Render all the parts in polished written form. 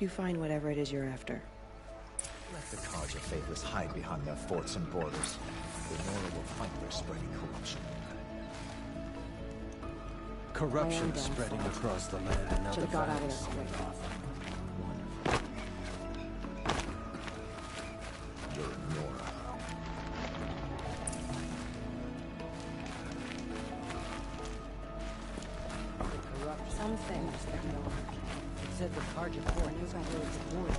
you find whatever it is you're after. Let the College of Faithless hide behind their forts and borders. The Nora will fight their spreading corruption. Corruption spreading across the land and now the got out of there quick. You're Nora. Some things that no one said the Carja Fort has got loads of wood.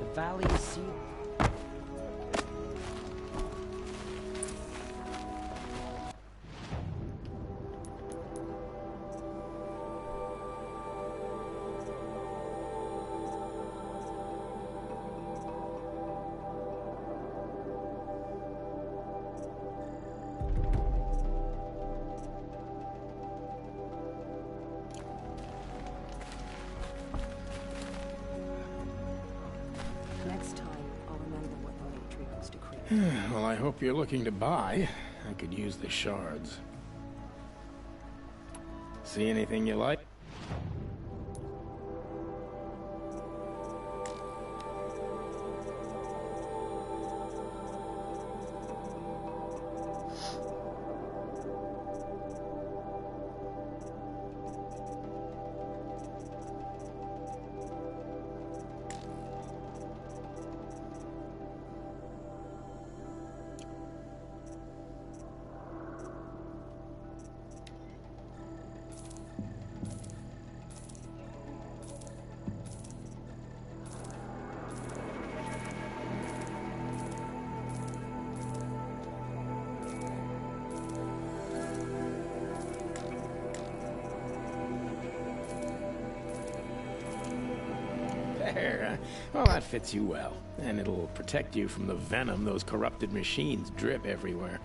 The valley is sealed. Well, I hope you're looking to buy. I could use the shards. See anything you like? There. Well, that fits you well. And it'll protect you from the venom those corrupted machines drip everywhere.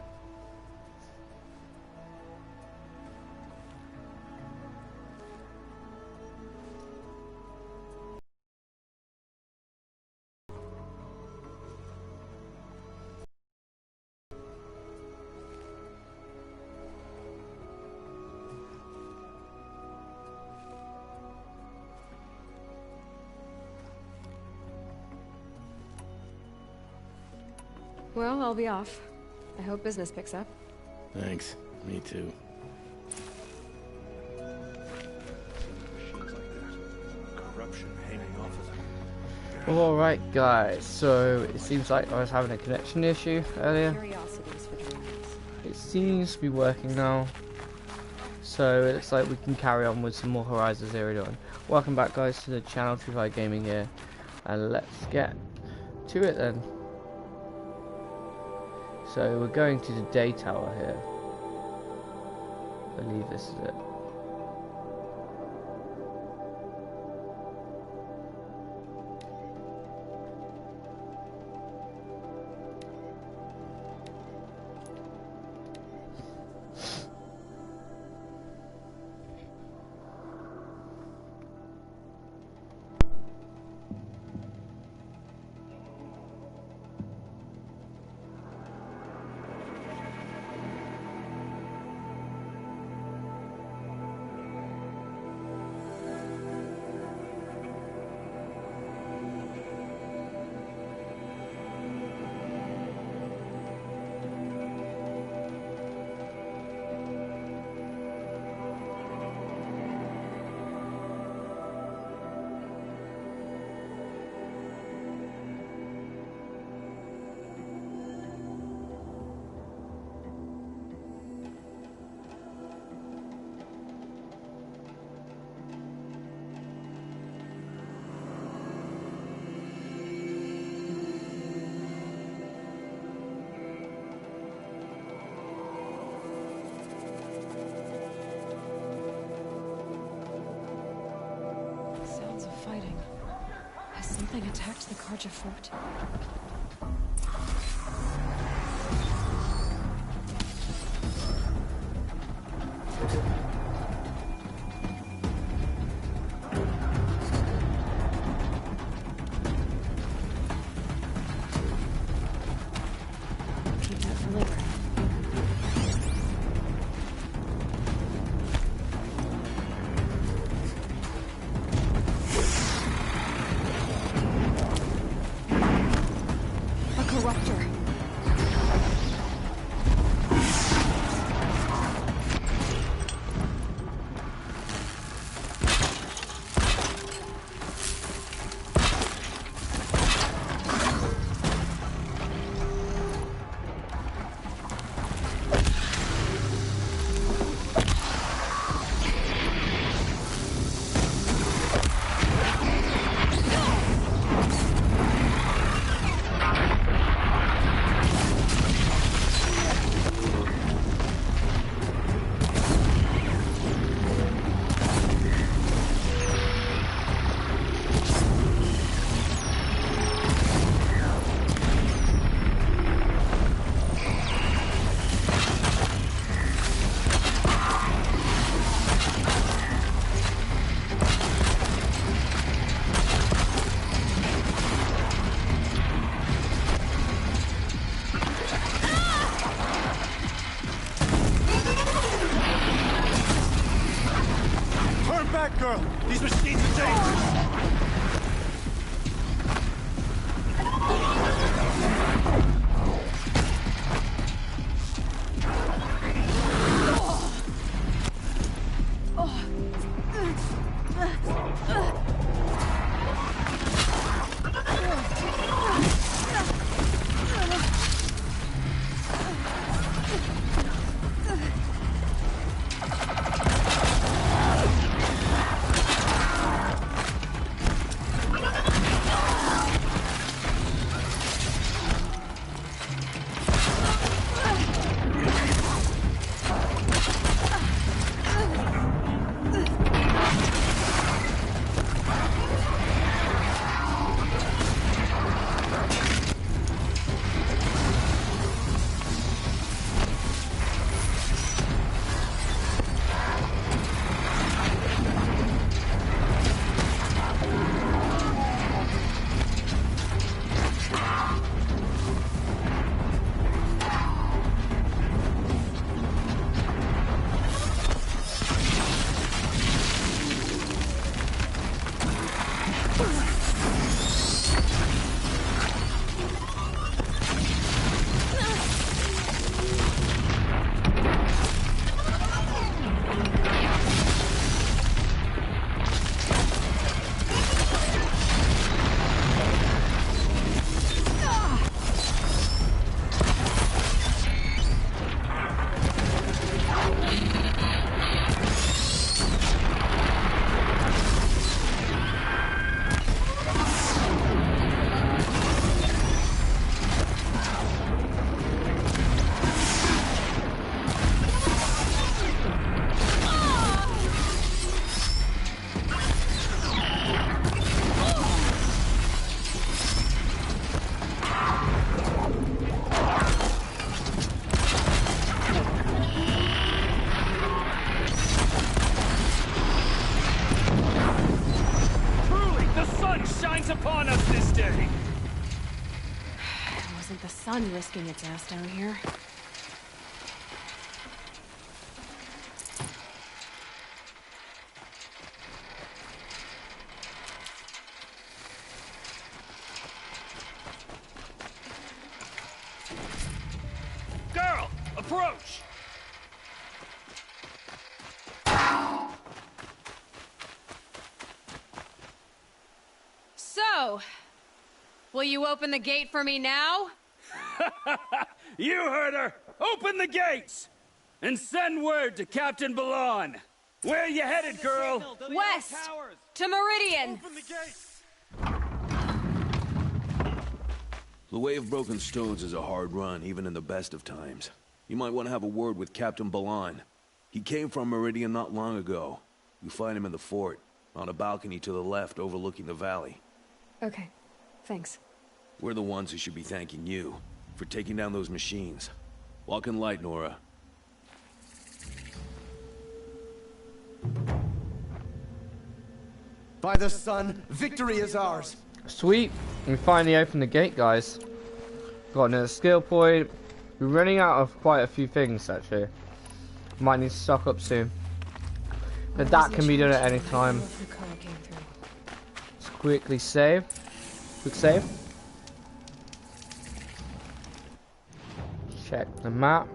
Well, I'll be off. I hope business picks up. Thanks. Me too. Corruption hanging off of them. Well, alright guys, so it seems like I was having a connection issue earlier. It seems to be working now. So it looks like we can carry on with some more Horizon Zero Dawn. Welcome back guys to the channel, True Gaming here. And let's get to it then. So we're going to the day tower here. I believe this is it. Something attacked the Carja Fort. Keep that for later. girl! These machines are dangerous! Upon us this day. Wasn't the sun risking its ass down here? Girl, approach. So, will you open the gate for me now? You heard her! Open the gates! And send word to Captain Balan. Where are you headed, girl? West! To Meridian! Open the gates! The Way of Broken Stones is a hard run, even in the best of times. You might want to have a word with Captain Balan. He came from Meridian not long ago. You find him in the fort, on a balcony to the left overlooking the valley. Okay, thanks. We're the ones who should be thanking you for taking down those machines. Walk in light, Nora. By the sun, victory is ours! Sweet, we finally opened the gate, guys. Got another skill point. We're running out of quite a few things, actually. Might need to stock up soon. But that can be done at any time. Let's quickly save. Quick save. Check the map.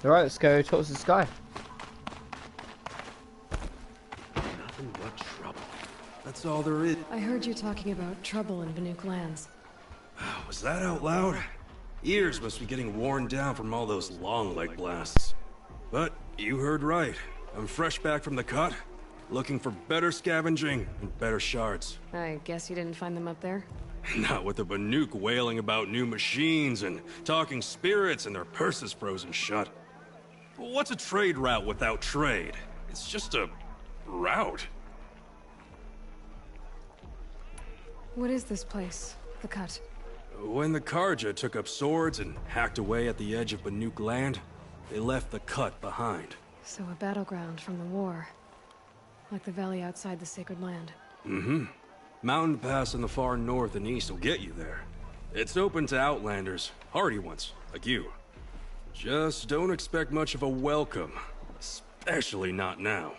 Alright, let's go towards the sky. Nothing but trouble. That's all there is. I heard you talking about trouble in Vanook lands. Was that out loud? Ears must be getting worn down from all those long leg blasts. But you heard right. I'm fresh back from the cut, looking for better scavenging and better shards. I guess you didn't find them up there? Not with the Banuk wailing about new machines and talking spirits and their purses frozen shut. What's a trade route without trade? It's just a route. What is this place? The Cut? When the Karja took up swords and hacked away at the edge of Banuk land, they left the Cut behind. So a battleground from the war. Like the valley outside the Sacred Land. Mm-hmm. Mountain Pass in the far north and east will get you there. It's open to outlanders, hardy ones, like you. Just don't expect much of a welcome, especially not now.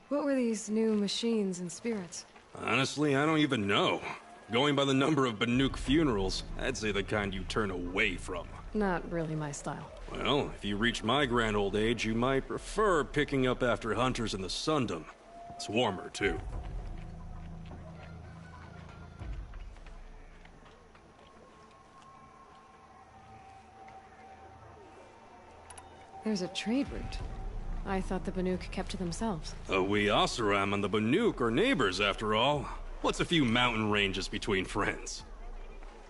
What were these new machines and spirits? Honestly, I don't even know. Going by the number of Banuk funerals, I'd say the kind you turn away from. Not really my style. Well, if you reach my grand old age, you might prefer picking up after hunters in the Sundom. It's warmer, too. There's a trade route. I thought the Banuk kept to themselves. We Oseram and the Banuk are neighbors, after all. What's a few mountain ranges between friends?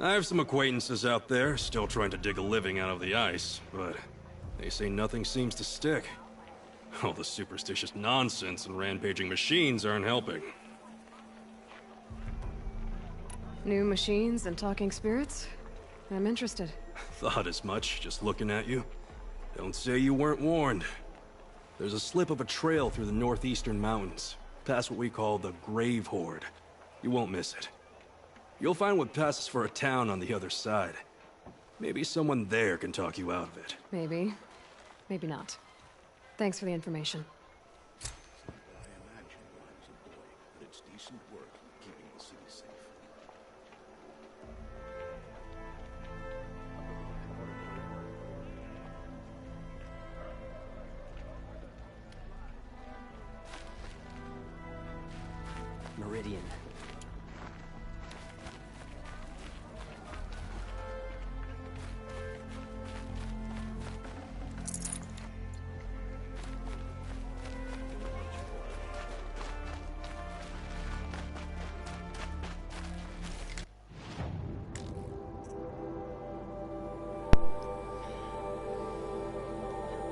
I have some acquaintances out there, still trying to dig a living out of the ice, but they say nothing seems to stick. All the superstitious nonsense and rampaging machines aren't helping. New machines and talking spirits? I'm interested. Thought as much, just looking at you. Don't say you weren't warned. There's a slip of a trail through the northeastern mountains, past what we call the Grave Horde. You won't miss it. You'll find what passes for a town on the other side. Maybe someone there can talk you out of it. Maybe. Maybe not. Thanks for the information. Meridian.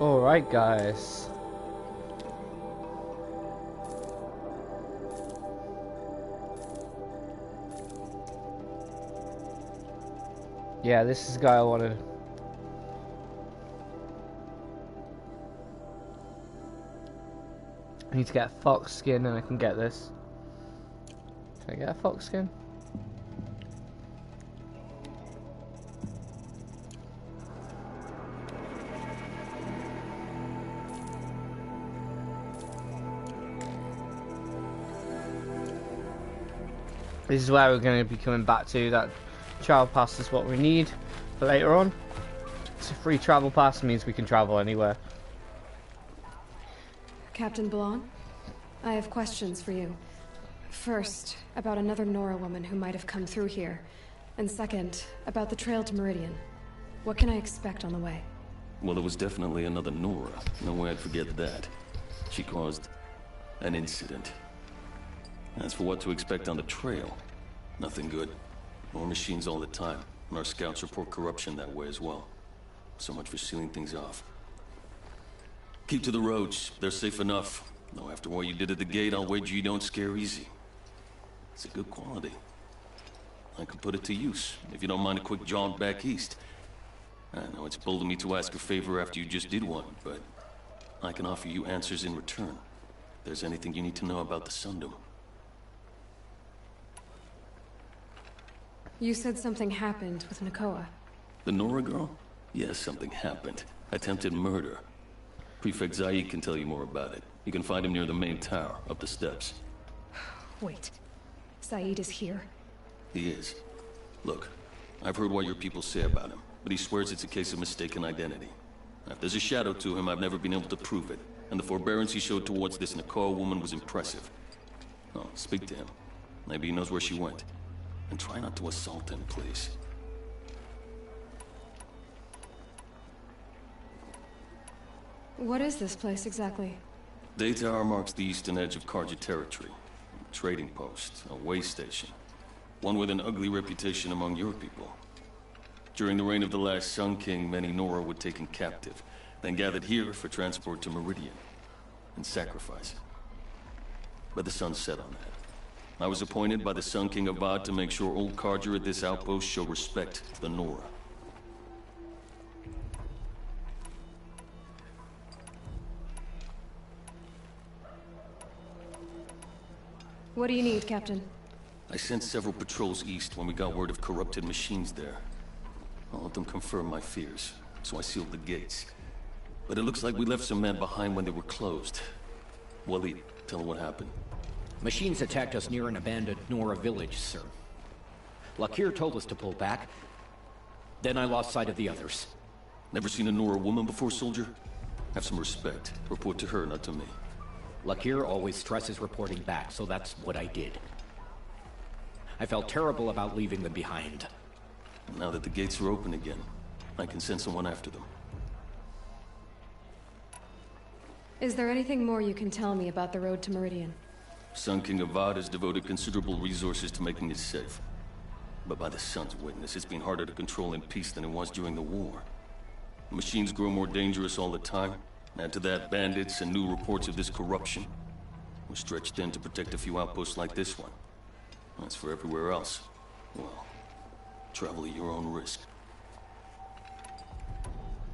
Alright guys. Yeah, this is the guy I wanted. I need to get a fox skin and I can get this. Can I get a fox skin? This is where we're going to be coming back to. That travel pass is what we need for later on. It's a free travel pass, means we can travel anywhere. Captain Blanc, I have questions for you. First, about another Nora woman who might have come through here. And second, about the trail to Meridian. What can I expect on the way? Well, there was definitely another Nora. No way I'd forget that. She caused an incident. As for what to expect on the trail, nothing good. More machines all the time, and our scouts report corruption that way as well. So much for sealing things off. Keep to the roads, they're safe enough. Though after what you did at the gate, I'll wager you don't scare easy. It's a good quality. I could put it to use, if you don't mind a quick jaunt back east. I know it's bold of me to ask a favor after you just did one, but I can offer you answers in return. If there's anything you need to know about the Sundom. You said something happened with Nakoa. The Nora girl? Yes, something happened. Attempted murder. Prefect Zaid can tell you more about it. You can find him near the main tower, up the steps. Wait. Zaid is here? He is. Look, I've heard what your people say about him, but he swears it's a case of mistaken identity. Now, if there's a shadow to him, I've never been able to prove it, and the forbearance he showed towards this Nakoa woman was impressive. Oh, speak to him. Maybe he knows where she went. And try not to assault him, please. What is this place exactly? Day Tower marks the eastern edge of Karja territory. A trading post, a way station. One with an ugly reputation among your people. During the reign of the last Sun King, many Nora were taken captive, then gathered here for transport to Meridian, and sacrifice. But the sun set on that. I was appointed by the Sun King Avad to make sure old Karja at this outpost show respect to the Nora. What do you need, Captain? I sent several patrols east when we got word of corrupted machines there. All of them confirmed my fears, so I sealed the gates. But it looks like we left some men behind when they were closed. Wally, tell them what happened. Machines attacked us near an abandoned Nora village, sir. Lakir told us to pull back. Then I lost sight of the others. Never seen a Nora woman before, soldier? Have some respect. Report to her, not to me. Lakir always stresses reporting back, so that's what I did. I felt terrible about leaving them behind. Now that the gates are open again, I can send someone after them. Is there anything more you can tell me about the road to Meridian? Sun King Avad has devoted considerable resources to making it safe. But by the Sun's witness, it's been harder to control in peace than it was during the war. The machines grow more dangerous all the time. Add to that bandits and new reports of this corruption. We're stretched thin to protect a few outposts like this one. As for everywhere else, well, travel at your own risk.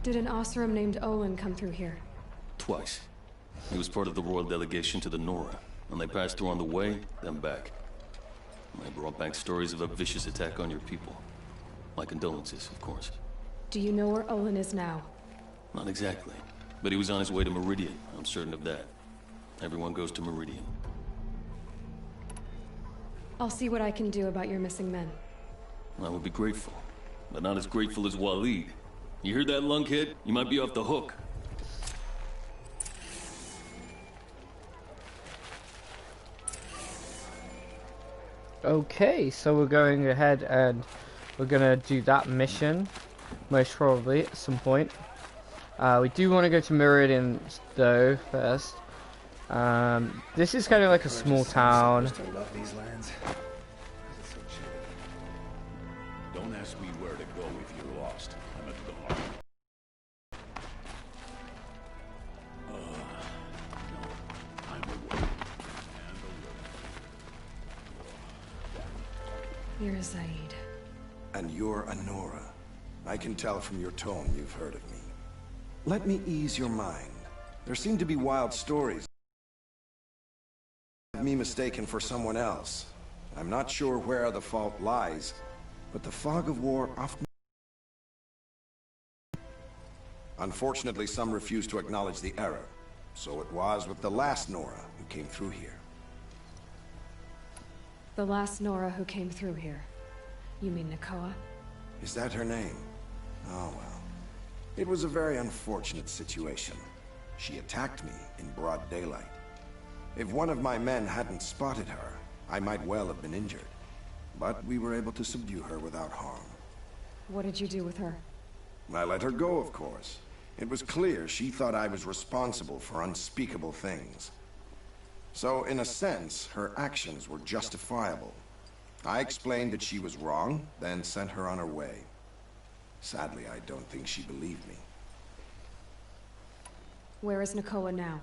Did an Oseram named Olin come through here? Twice. He was part of the royal delegation to the Nora, and they passed through on the way, then back. They brought back stories of a vicious attack on your people. My condolences, of course. Do you know where Olin is now? Not exactly, but he was on his way to Meridian, I'm certain of that. Everyone goes to Meridian. I'll see what I can do about your missing men. I would be grateful, but not as grateful as Waleed. You heard that, lunkhead? You might be off the hook. Okay, so we're going ahead and we're gonna do that mission, most probably at some point. We do want to go to Meridian though first. This is kind of like a small town. Don't ask me where to go if you're lost. I'm a dog. No, I'm away. You're Zaid. And you're a Nora. I can tell from your tone you've heard of me. Let me ease your mind. There seem to be wild stories of me mistaken for someone else. I'm not sure where the fault lies, but the fog of war often... Unfortunately, some refuse to acknowledge the error. So it was with the last Nora who came through here. The last Nora who came through here. You mean Nakoa? Is that her name? Oh well. It was a very unfortunate situation. She attacked me in broad daylight. If one of my men hadn't spotted her, I might well have been injured. But we were able to subdue her without harm. What did you do with her? I let her go, of course. It was clear she thought I was responsible for unspeakable things. So, in a sense, her actions were justifiable. I explained that she was wrong, then sent her on her way. Sadly, I don't think she believed me. Where is Nakoa now?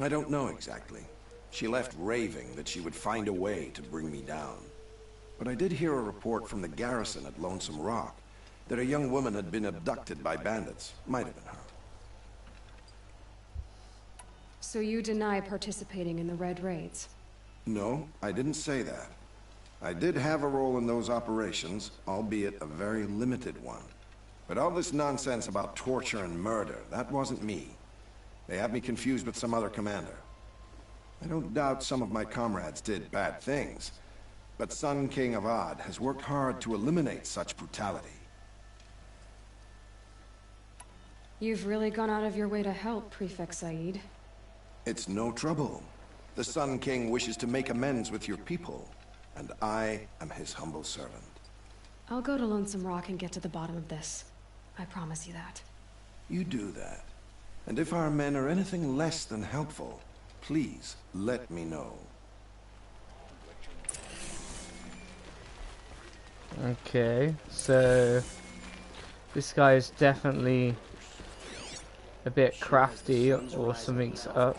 I don't know exactly. She left raving that she would find a way to bring me down. But I did hear a report from the garrison at Lonesome Rock that a young woman had been abducted by bandits. Might have been her. So you deny participating in the Red Raids? No, I didn't say that. I did have a role in those operations, albeit a very limited one. But all this nonsense about torture and murder, that wasn't me. They have me confused with some other commander. I don't doubt some of my comrades did bad things, but Sun King Avad has worked hard to eliminate such brutality. You've really gone out of your way to help, Prefect Said. It's no trouble. The Sun King wishes to make amends with your people, and I am his humble servant. I'll go to Lonesome Rock and get to the bottom of this. I promise you that. You do that. And if our men are anything less than helpful, please let me know. Okay, so this guy is definitely a bit crafty or something's up.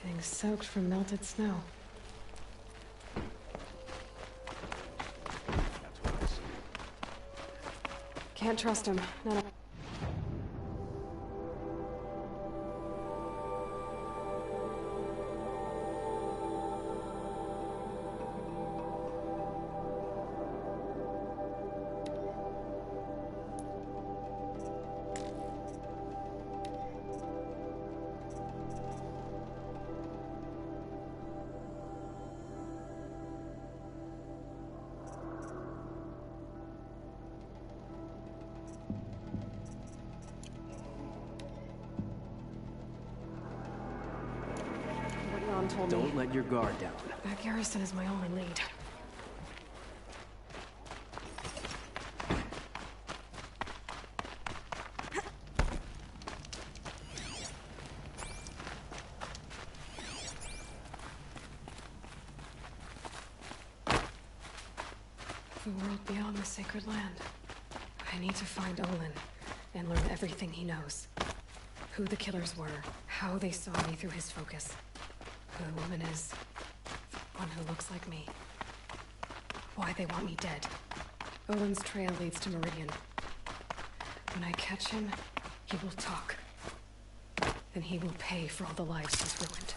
Getting soaked from melted snow. Can't trust him. None of Don't let your guard down. that garrison is my only lead. The world beyond the sacred land. I need to find Olin and learn everything he knows. Who the killers were, how they saw me through his focus. Who the woman is. One who looks like me. Why they want me dead. Olin's trail leads to Meridian. When I catch him, he will talk. Then he will pay for all the lives he's ruined.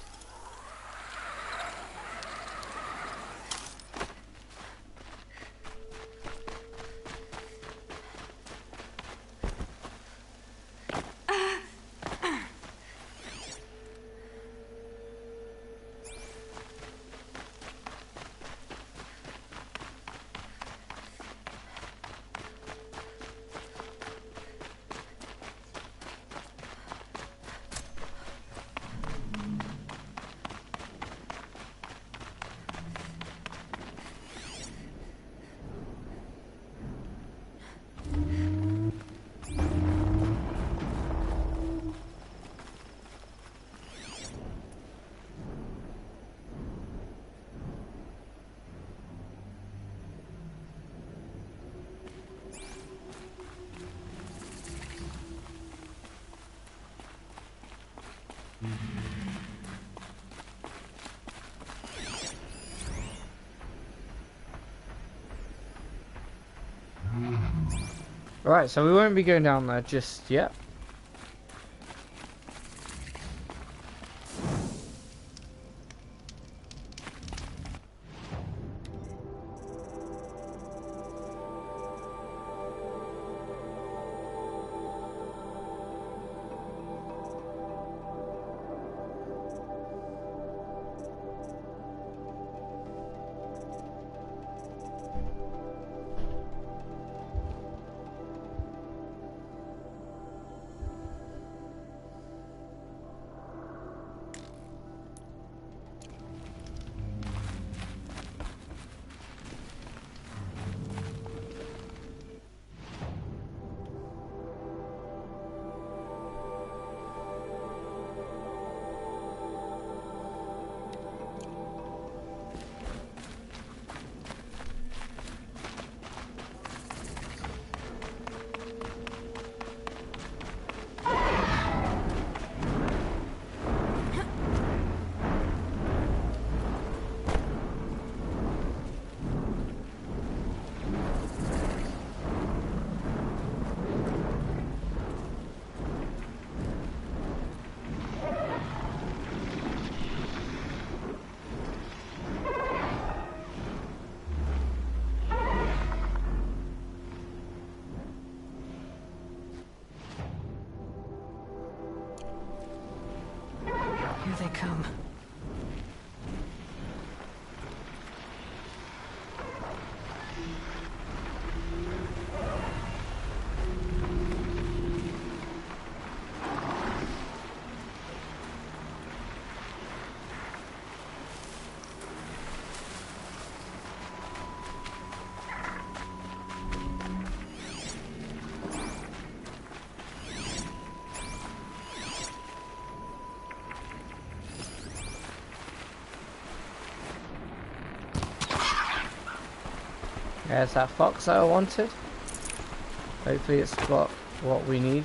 Right, so we won't be going down there just yet. Here they come. There's that fox that I wanted. Hopefully it's got what we need.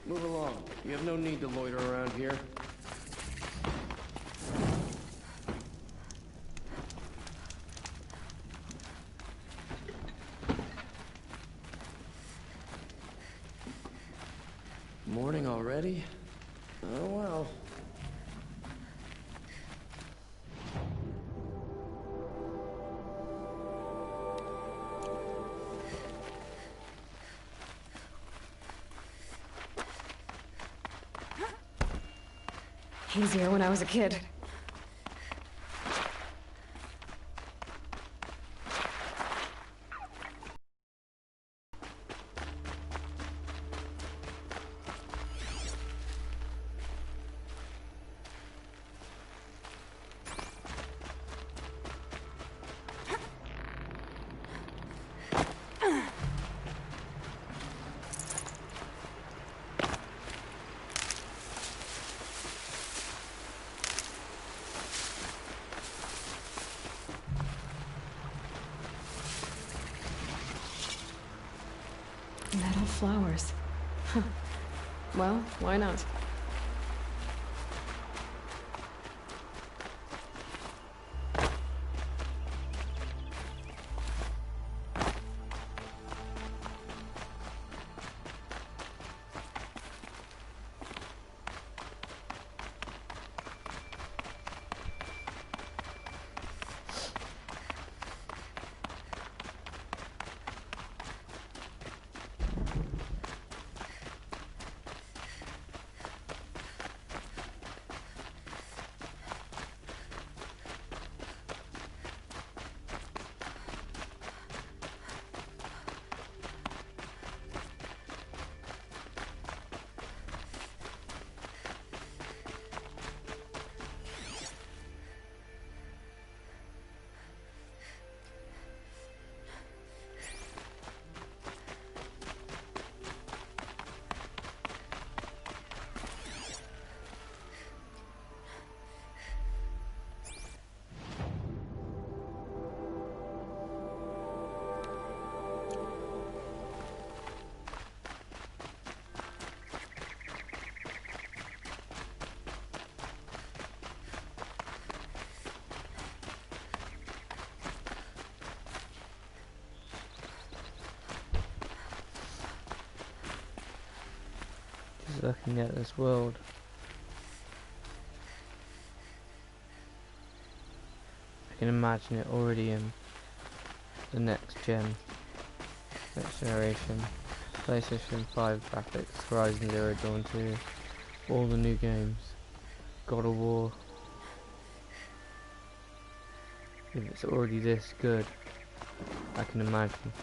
Move along. You have no need to loiter around here. Morning already? Oh well. Easier when I was a kid. Metal flowers. Well, why not? Looking at this world. I can imagine it already in the next generation. PlayStation 5 graphics, Horizon Zero Dawn 2, all the new games, God of War. If it's already this good, I can imagine.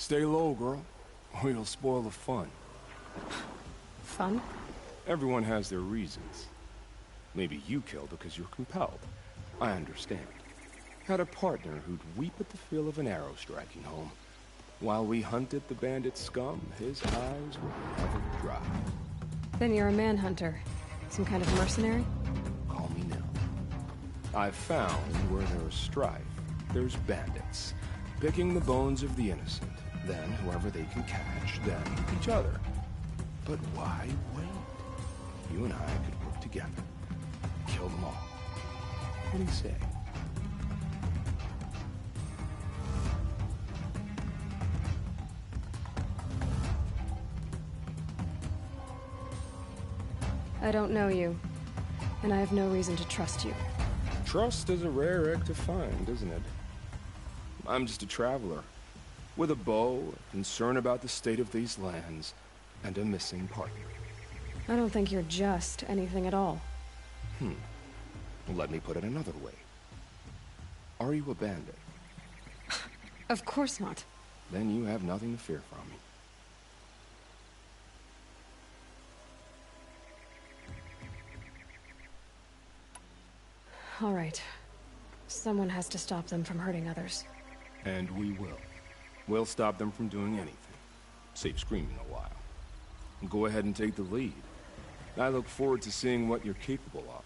Stay low, girl, or you'll spoil the fun. Fun? Everyone has their reasons. Maybe you killed because you're compelled. I understand. Had a partner who'd weep at the feel of an arrow striking home. While we hunted the bandit scum, his eyes were never dry. Then you're a manhunter. Some kind of mercenary? Call me Nell. I've found where there's strife, there's bandits, picking the bones of the innocent. Then whoever they can catch, then each other. But why wait? You and I could work together. Kill them all. What do you say? I don't know you, and I have no reason to trust you. Trust is a rare egg to find, isn't it? I'm just a traveler, with a bow, a concern about the state of these lands, and a missing partner. I don't think you're just anything at all. Let me put it another way. Are you a bandit? Of course not. Then you have nothing to fear from me. All right. Someone has to stop them from hurting others. And we will. We'll stop them from doing anything. Save screaming a while. And go ahead and take the lead. I look forward to seeing what you're capable of.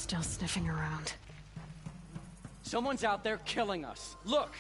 Still sniffing around. Someone's out there killing us. Look!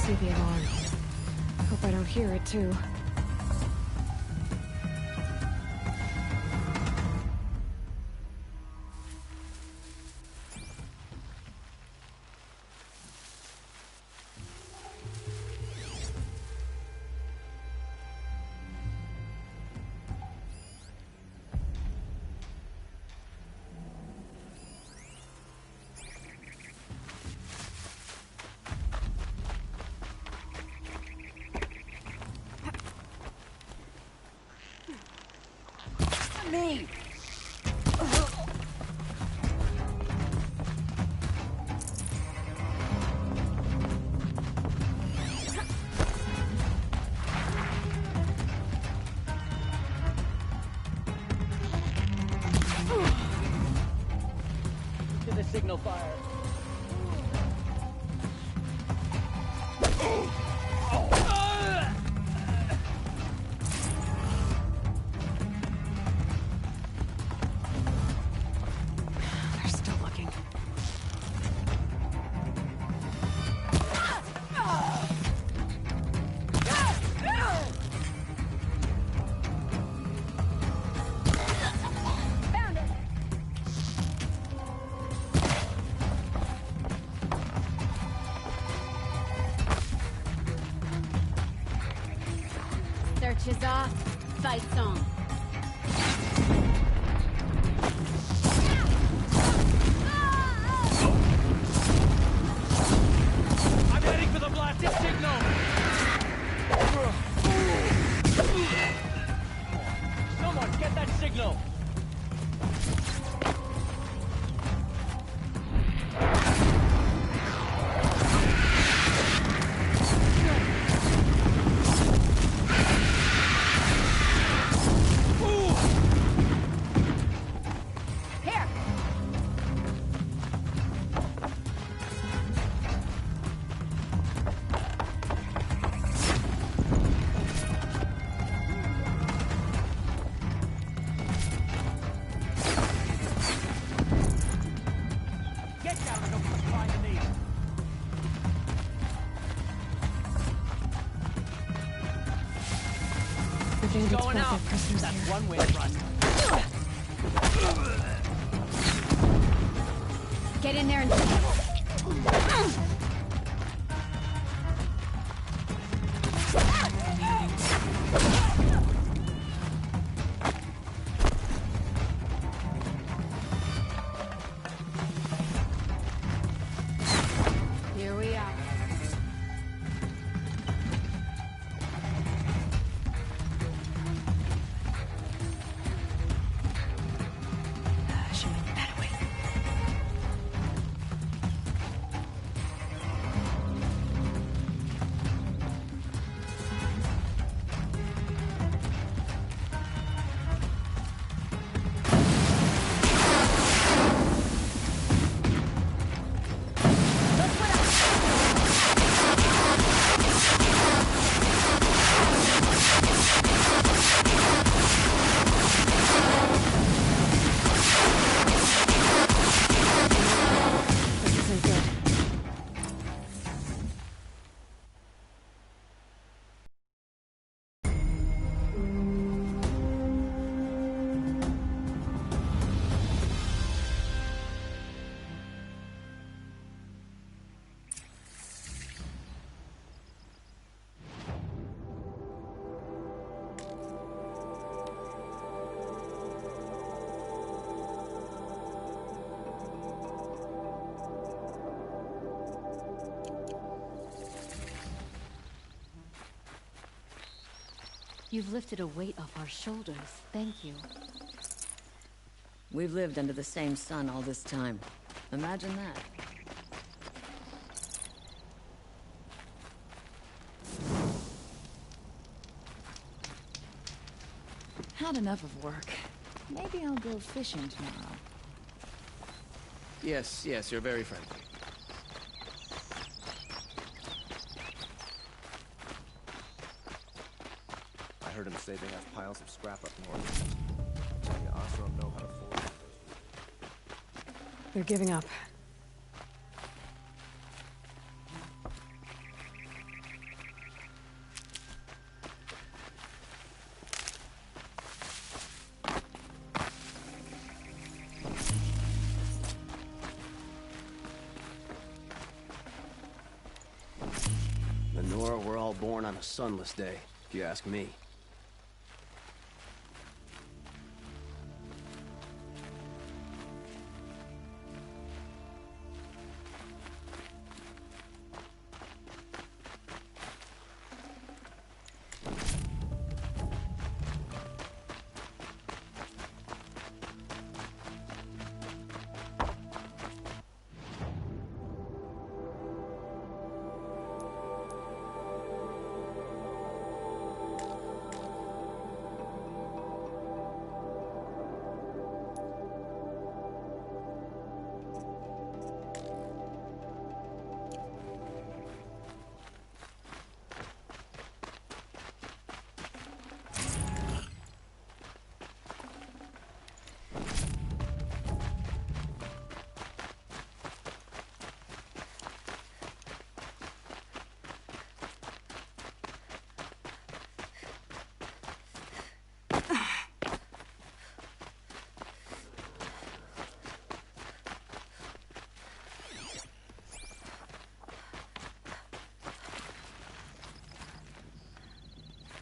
see the alarm. Hope I don't hear it, too. Me! To the signal fire. They're still looking. Found it! Search is off. Fight's on. I'm heading for the blasted signal! Someone get that signal! Here! Get down and open the fire in these! The bandits Going brought out! their prisoners That's here. one way to run. Get in there and... Here we are. She went that way. This isn't good. You've lifted a weight off our shoulders. Thank you. We've lived under the same sun all this time. Imagine that. Had enough of work. Maybe I'll go fishing tomorrow. Yes, you're very friendly. I heard him say they have piles of scrap up north. Tell you, Osram know how to forge. They're giving up. born on a sunless day, if you ask me.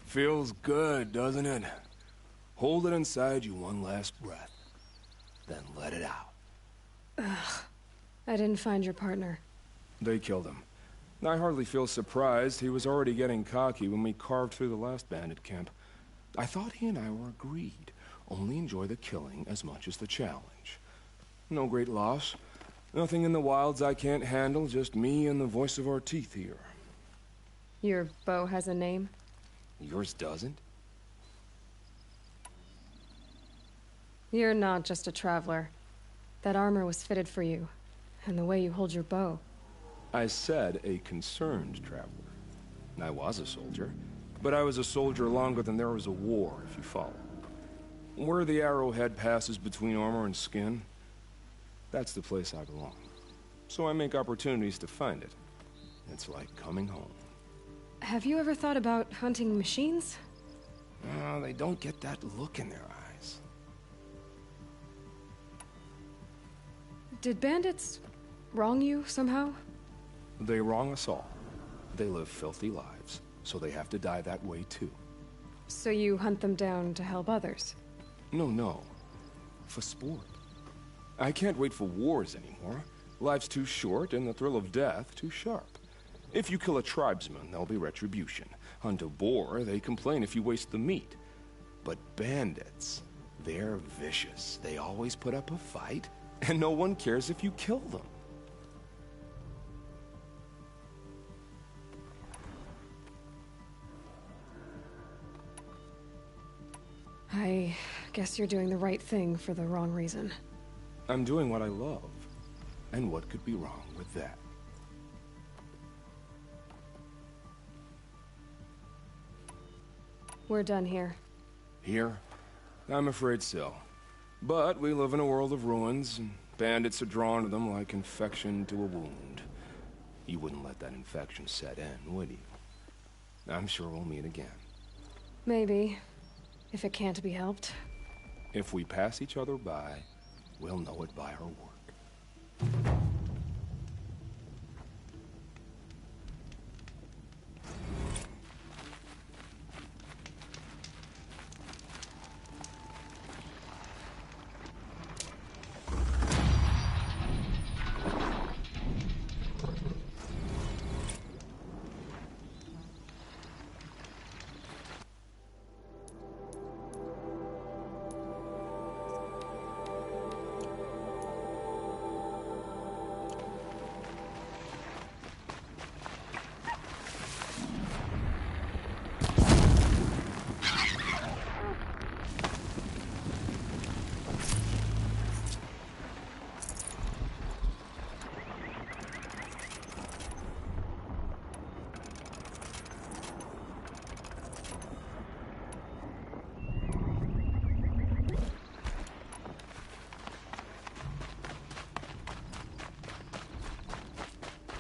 Feels good, doesn't it? Hold it inside you one last breath, then let it out. Ugh. I didn't find your partner. They killed him. I hardly feel surprised. He was already getting cocky when we carved through the last bandit camp. I thought he and I were agreed. Only enjoy the killing as much as the challenge. No great loss. Nothing in the wilds I can't handle, just me and the voice of our teeth here. Your bow has a name? Yours doesn't? You're not just a traveler. That armor was fitted for you, and the way you hold your bow. I said a concerned traveler. I was a soldier, but I was a soldier longer than there was a war, if you follow. Where the arrowhead passes between armor and skin, that's the place I belong. So I make opportunities to find it. It's like coming home. Have you ever thought about hunting machines? No, they don't get that look in their eyes. Did bandits wrong you somehow? They wrong us all. They live filthy lives, so they have to die that way too. So you hunt them down to help others? No. For sport. I can't wait for wars anymore. Life's too short and the thrill of death too sharp. If you kill a tribesman, there'll be retribution. Hunt a boar, they complain if you waste the meat. But bandits, they're vicious. They always put up a fight, and no one cares if you kill them. I guess you're doing the right thing for the wrong reason. I'm doing what I love. And what could be wrong with that? We're done here. Here? I'm afraid so. But we live in a world of ruins, and bandits are drawn to them like infection to a wound. You wouldn't let that infection set in, would you? I'm sure we'll meet again. Maybe. If it can't be helped. If we pass each other by, we'll know it by our work.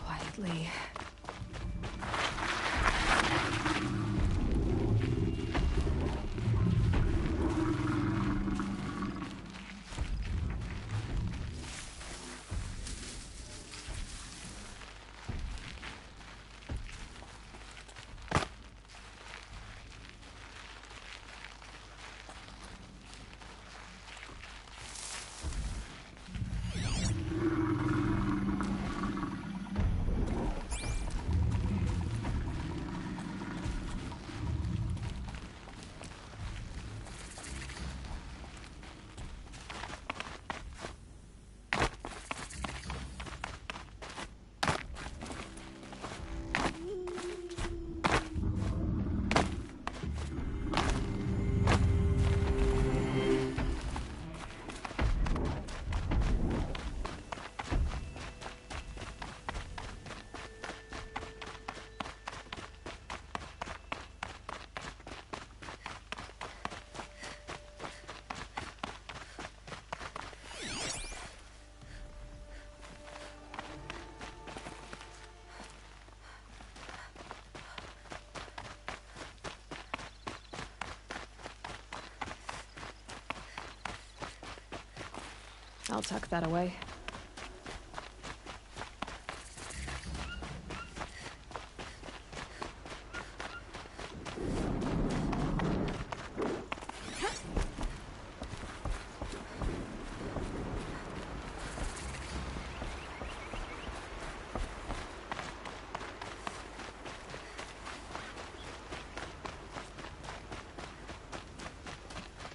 Quietly. I'll tuck that away.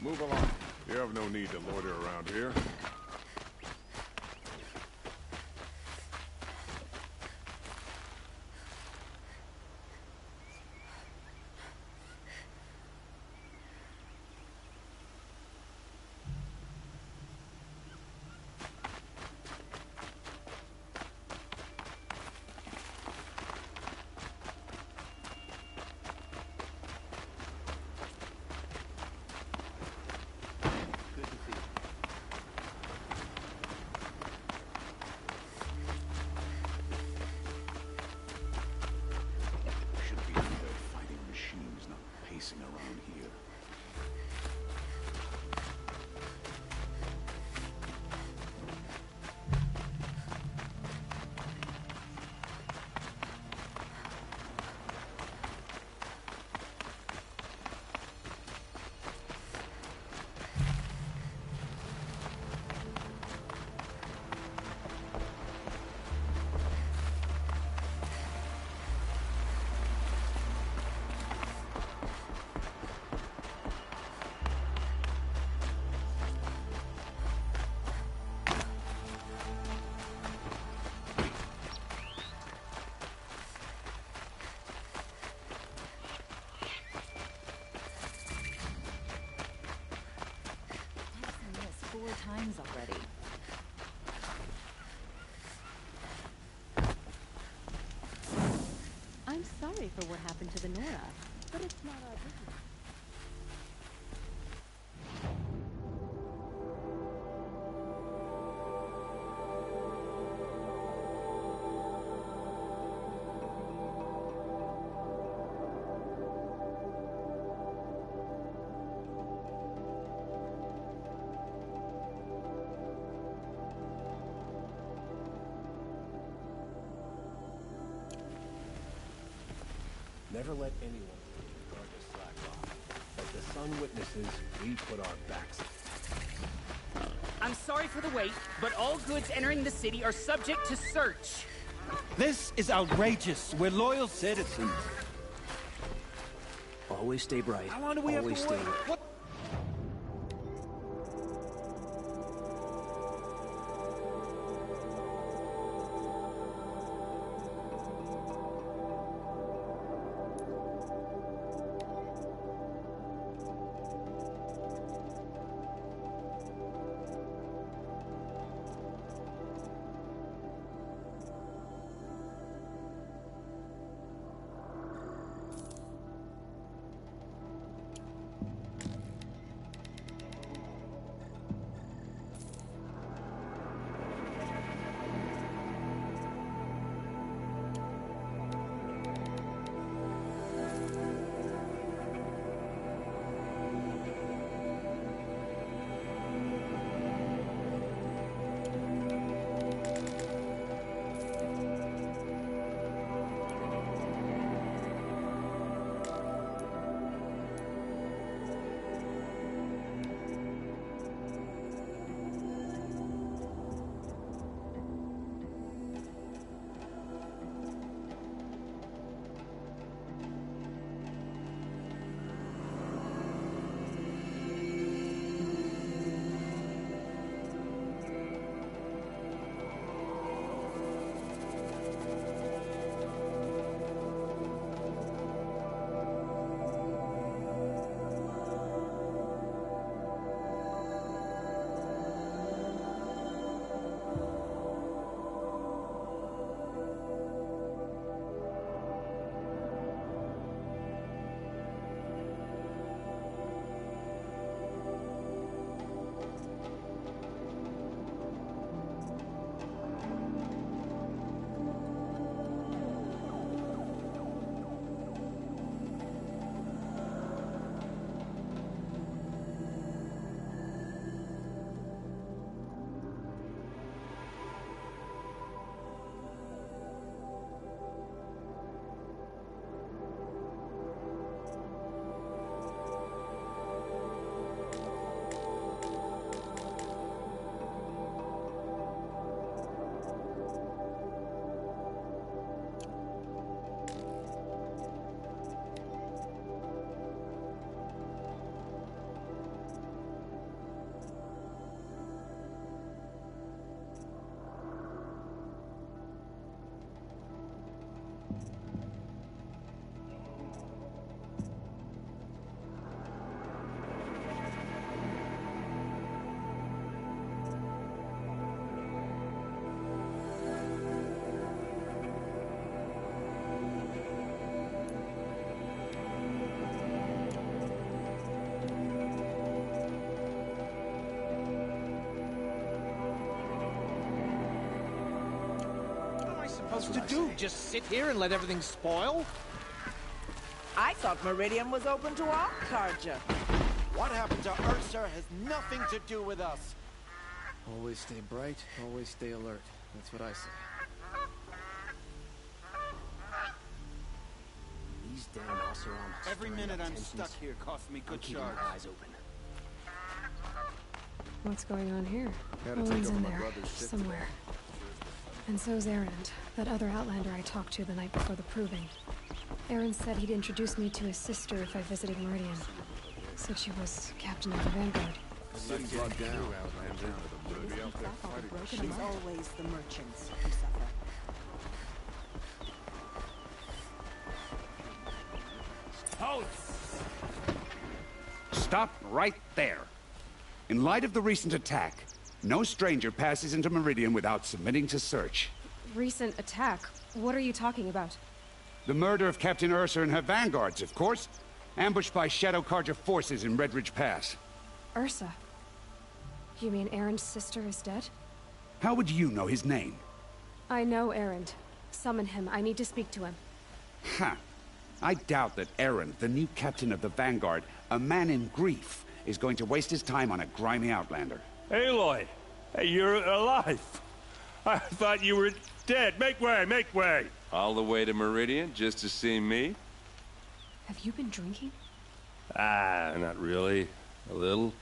Move along. You have no need to loiter around here. Around here. Times already. I'm sorry for what happened to the Nora, but it's not our business. Never let anyone guard the slack off. As the sun witnesses, we put our backs. I'm sorry for the wait, but all goods entering the city are subject to search. This is outrageous. We're loyal citizens. Always stay bright. How long do we Always have to stay wait? What? supposed to do? Just sit here and let everything spoil? I thought Meridian was open to all Carja. What happened to Ursa has nothing to do with us. Always stay bright, always stay alert. That's what I say. These damn Oseram. Every minute I'm stuck here costs me good shards. Eyes open. What's going on here? Gotta take Owen's over in my there, brother's shit somewhere. And so's Erend, that other Outlander I talked to the night before the proving. Erend said he'd introduce me to his sister if I visited Meridian. Said she was captain of the Vanguard. City's locked down. It's always the merchants who suffer. Halt! Stop right there. In light of the recent attack, no stranger passes into Meridian without submitting to search. Recent attack? What are you talking about? The murder of Captain Ursa and her vanguards, of course. Ambushed by Shadow Carja forces in Red Ridge Pass. Ursa? You mean Erend's sister is dead? How would you know his name? I know Erend. Summon him. I need to speak to him. Ha! I doubt that Erend, the new captain of the Vanguard, a man in grief, is going to waste his time on a grimy outlander. Aloy! Hey, you're alive! I thought you were dead. Make way, make way! All the way to Meridian just to see me? Have you been drinking? Ah, not really. A little.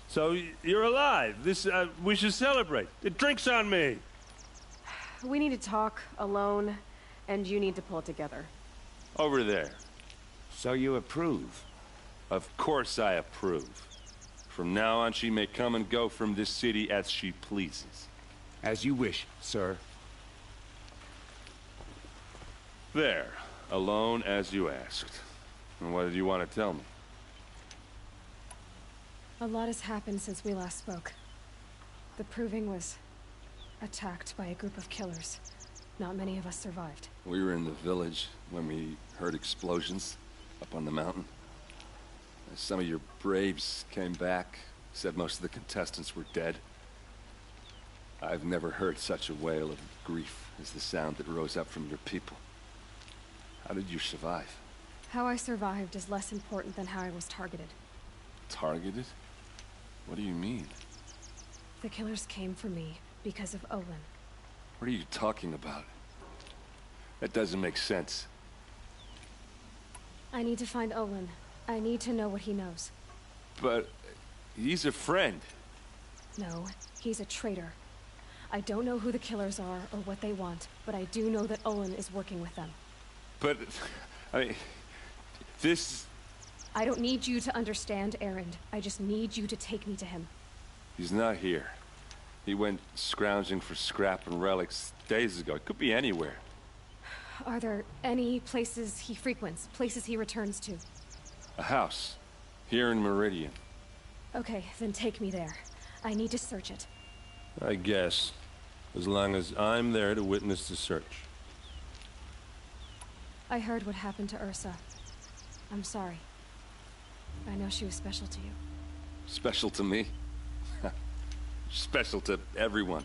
So, you're alive. We should celebrate. The drink's on me! We need to talk, alone, and you need to pull it together. Over there. So you approve? Of course I approve. From now on, she may come and go from this city as she pleases. As you wish, sir. There. Alone as you asked. And what did you want to tell me? A lot has happened since we last spoke. The Proving was attacked by a group of killers. Not many of us survived. We were in the village when we heard explosions up on the mountain. Some of your braves came back, said most of the contestants were dead. I've never heard such a wail of grief as the sound that rose up from your people. How did you survive? How I survived is less important than how I was targeted. Targeted? What do you mean? The killers came for me because of Olin. What are you talking about? That doesn't make sense. I need to find Olin. I need to know what he knows. But he's a friend. No, he's a traitor. I don't know who the killers are or what they want, but I do know that Olin is working with them. But, I mean, this... I don't need you to understand, Erend. I just need you to take me to him. He's not here. He went scrounging for scrap and relics days ago. It could be anywhere. Are there any places he frequents, places he returns to? A house. Here in Meridian. Okay, then take me there. I need to search it. I guess. As long as I'm there to witness the search. I heard what happened to Ursa. I'm sorry. I know she was special to you. Special to me? Special to everyone.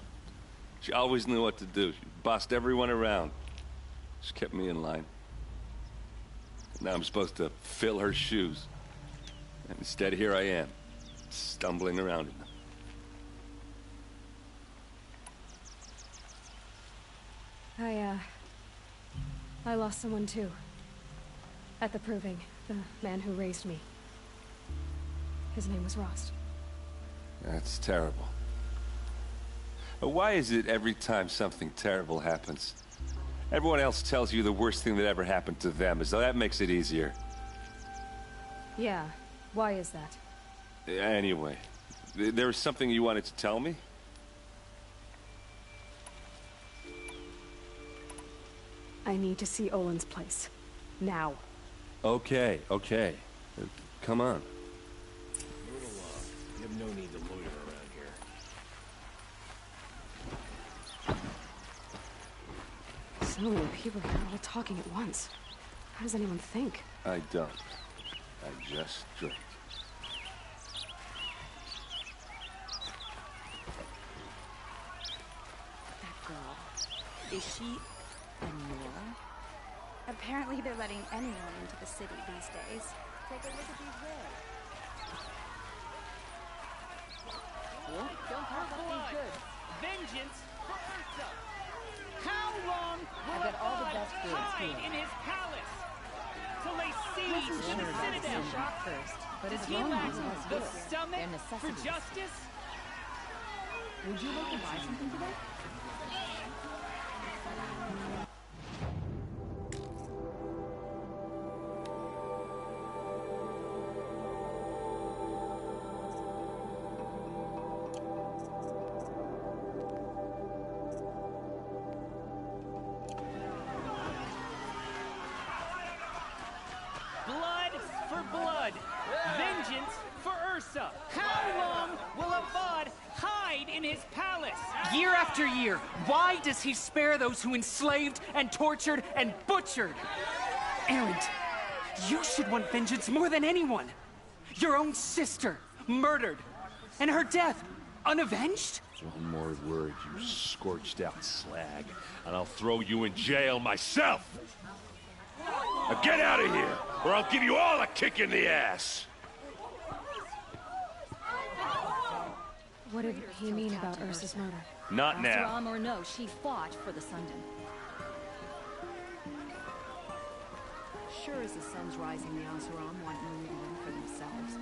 She always knew what to do. She bossed everyone around. She kept me in line. Now I'm supposed to fill her shoes. And instead, here I am, stumbling around in them. I lost someone too. At the Proving, the man who raised me. His name was Rost. That's terrible. But why is it every time something terrible happens, everyone else tells you the worst thing that ever happened to them, as though that makes it easier? Yeah, why is that? Anyway, there was something you wanted to tell me? I need to see Olin's place. Now. Okay. Come on. You have no need to loiter around here. So many people here all talking at once. How does anyone think? I don't. I just drink. That girl. Is she... And Nora? Apparently they're letting anyone into the city these days. Take a look at these wares. Don't pass up these goods. Vengeance for Ursa! How long will I got all the God best goods hide here. in his palace? To lay siege to the citadel? Shop first, but Does as he long lack as it has the goods, stomach they're for necessities. justice? Would you like to buy something today? Blood for blood. Vengeance for Ursa. How long will Avad hide in his palace? Year after year, why does he spare those who enslaved and tortured and butchered? Erend, you should want vengeance more than anyone. Your own sister, murdered. And her death, unavenged? One more word, you scorched out slag, and I'll throw you in jail myself! Now get out of here, or I'll give you all a kick in the ass! What did he mean about Ursa's murder? Not now. Ram or no, she fought for the Sundom. Sure as the sun's rising, the Oseram want Meridian for themselves.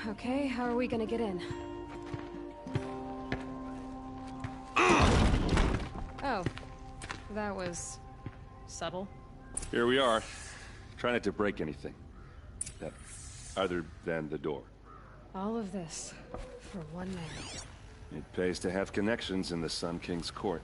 Okay, how are we gonna get in? Oh, that was subtle. Here we are. Try not to break anything. That, other than the door. All of this for one man. It pays to have connections in the Sun King's court.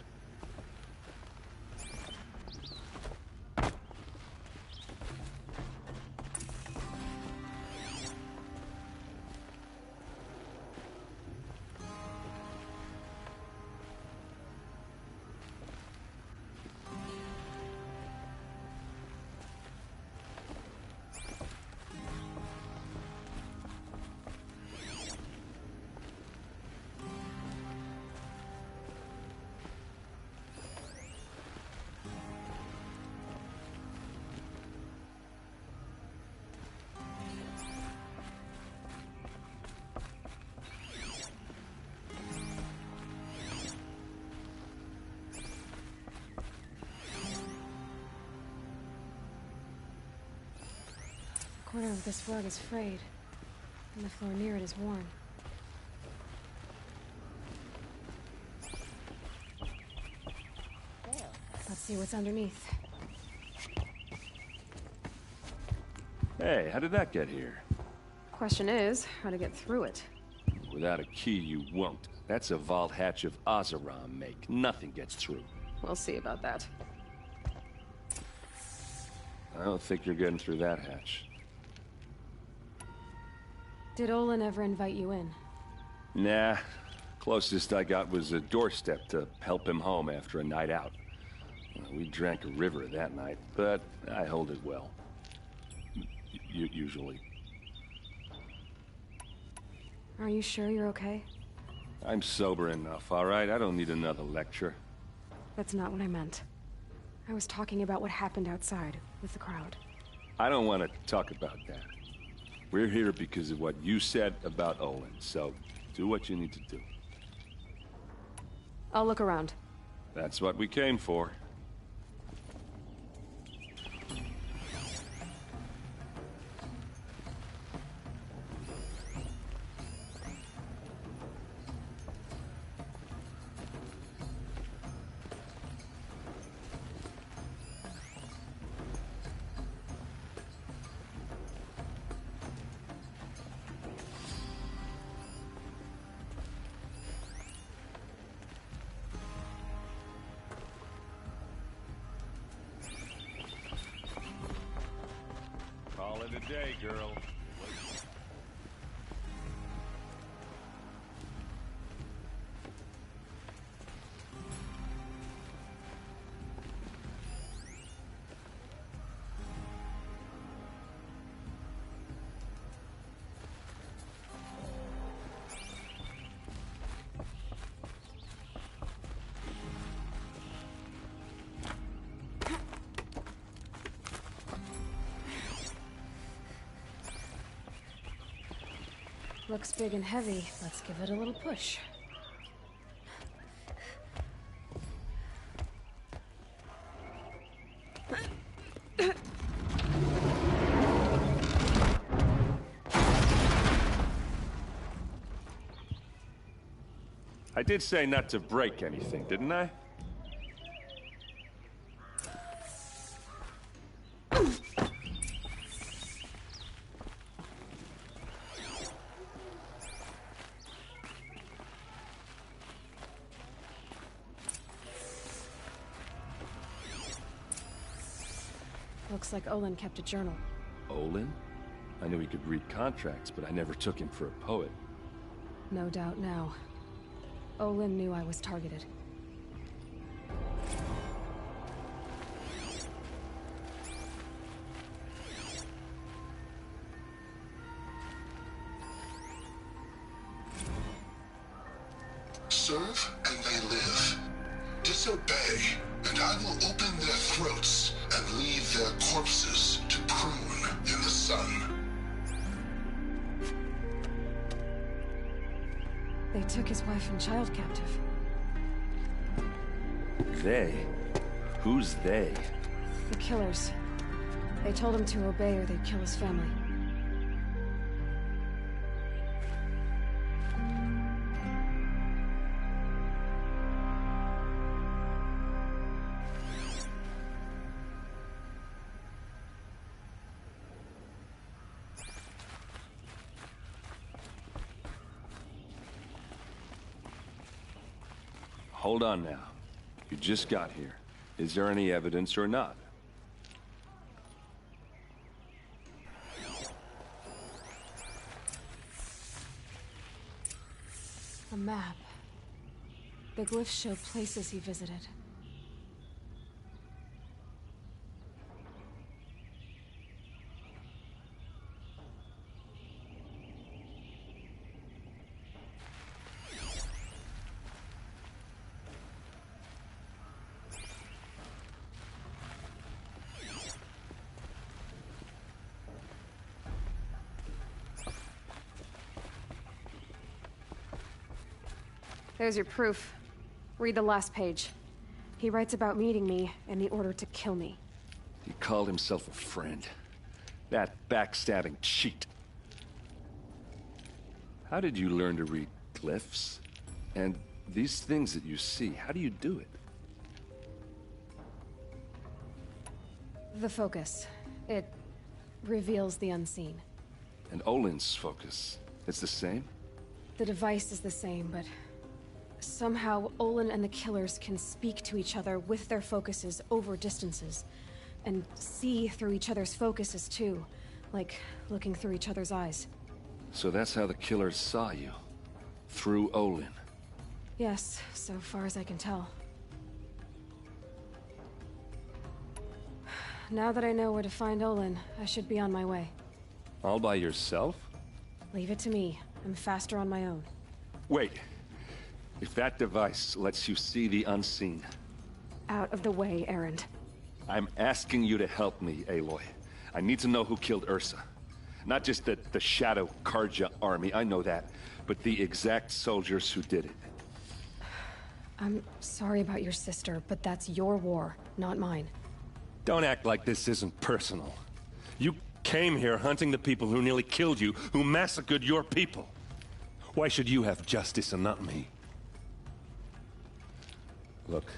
The corner of this rug is frayed, and the floor near it is worn. Let's see what's underneath. Hey, how did that get here? Question is, how to get through it. Without a key, you won't. That's a vault hatch of Oseram make. Nothing gets through. We'll see about that. I don't think you're getting through that hatch. Did Olin ever invite you in? Nah. Closest I got was a doorstep to help him home after a night out. We drank a river that night, but I hold it well. Usually. Are you sure you're okay? I'm sober enough, all right? I don't need another lecture. That's not what I meant. I was talking about what happened outside, with the crowd. I don't want to talk about that. We're here because of what you said about Olin, so do what you need to do. I'll look around. That's what we came for. Call it a day, girl. Looks big and heavy. Let's give it a little push. I did say not to break anything, didn't I? Looks like Olin kept a journal. Olin? I knew he could read contracts, but I never took him for a poet. No doubt now. Olin knew I was targeted. Serve and they live. Disobey, and I will open their throats and leave their corpses to prune in the sun. They took his wife and child captive. They? Who's they? The killers. They told him to obey or they'd kill his family. Hold on now. You just got here. Is there any evidence or not? A map. The glyphs show places he visited. There's your proof. Read the last page. He writes about meeting me and the order to kill me. He called himself a friend. That backstabbing cheat. How did you learn to read glyphs? And these things that you see, how do you do it? The focus. It reveals the unseen. And Olin's focus, it's the same? The device is the same, but somehow Olin and the killers can speak to each other with their focuses over distances. And see through each other's focuses too. Like looking through each other's eyes. So that's how the killers saw you? Through Olin? Yes, so far as I can tell. Now that I know where to find Olin, I should be on my way. All by yourself? Leave it to me. I'm faster on my own. Wait. If that device lets you see the unseen... Out of the way, Erend. I'm asking you to help me, Aloy. I need to know who killed Ursa. Not just the Shadow Karja army, I know that, but the exact soldiers who did it. I'm sorry about your sister, but that's your war, not mine. Don't act like this isn't personal. You came here hunting the people who nearly killed you, who massacred your people. Why should you have justice and not me? Look,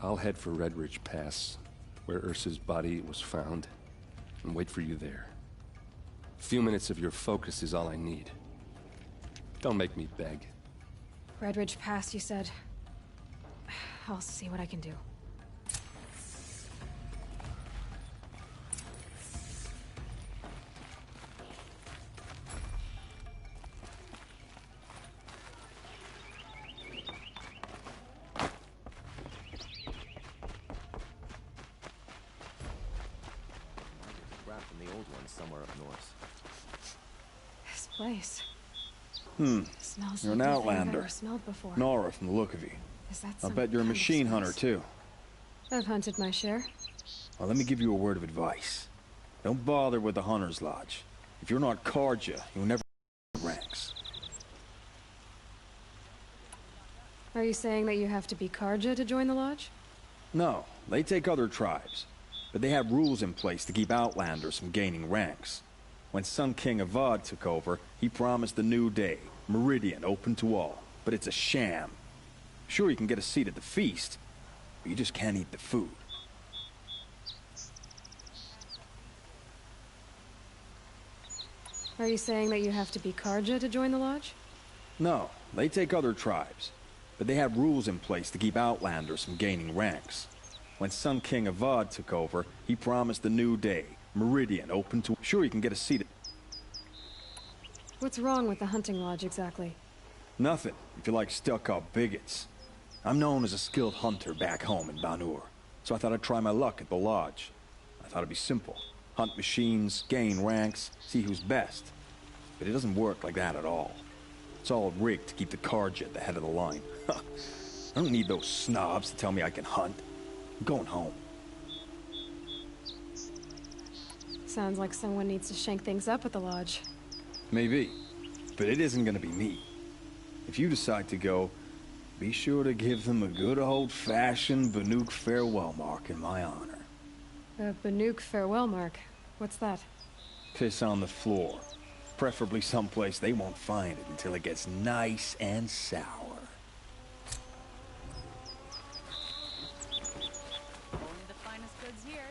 I'll head for Red Ridge Pass, where Ursa's body was found, and wait for you there. A few minutes of your focus is all I need. Don't make me beg. Red Ridge Pass, you said? I'll see what I can do. Somewhere up north. This place. Smells You're an like nothing I've outlander. ever smelled before. Nora from the look of you. Is that I some bet you're a kind of machine spice? hunter too. I've hunted my share. Well, let me give you a word of advice. Don't bother with the Hunter's Lodge. If you're not Karja, you'll never ranks. Are you saying that you have to be Karja to join the lodge? No, they take other tribes. But they have rules in place to keep outlanders from gaining ranks. When Sun King Avad took over, he promised a new day, Meridian open to all. But it's a sham. Sure, you can get a seat at the feast, but you just can't eat the food. Are you saying that you have to be Karja to join the lodge? No, they take other tribes. But they have rules in place to keep outlanders from gaining ranks. When Sun King Avad took over, he promised a new day, Meridian open to... Sure, you can get a seat at... What's wrong with the hunting lodge exactly? Nothing, if you like stuck-up bigots. I'm known as a skilled hunter back home in Banur, so I thought I'd try my luck at the lodge. I thought it'd be simple. Hunt machines, gain ranks, see who's best. But it doesn't work like that at all. It's all rigged to keep the Karja at the head of the line. I don't need those snobs to tell me I can hunt. I'm going home. Sounds like someone needs to shank things up at the lodge. Maybe, but it isn't gonna be me. If you decide to go, be sure to give them a good old-fashioned Banuk farewell mark in my honor. A Banuk farewell mark? What's that? Piss on the floor. Preferably someplace they won't find it until it gets nice and sour. Only the finest goods here.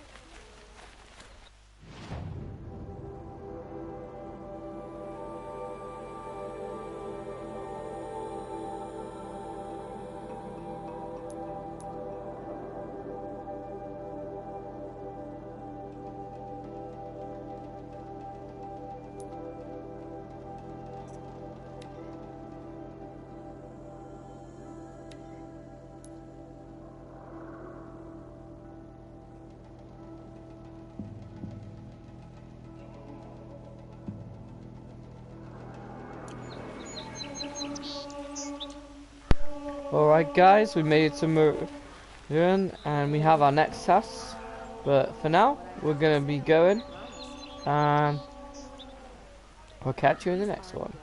Alright guys, we made it to Meridian and we have our next task, but for now we're going to be going and we'll catch you in the next one.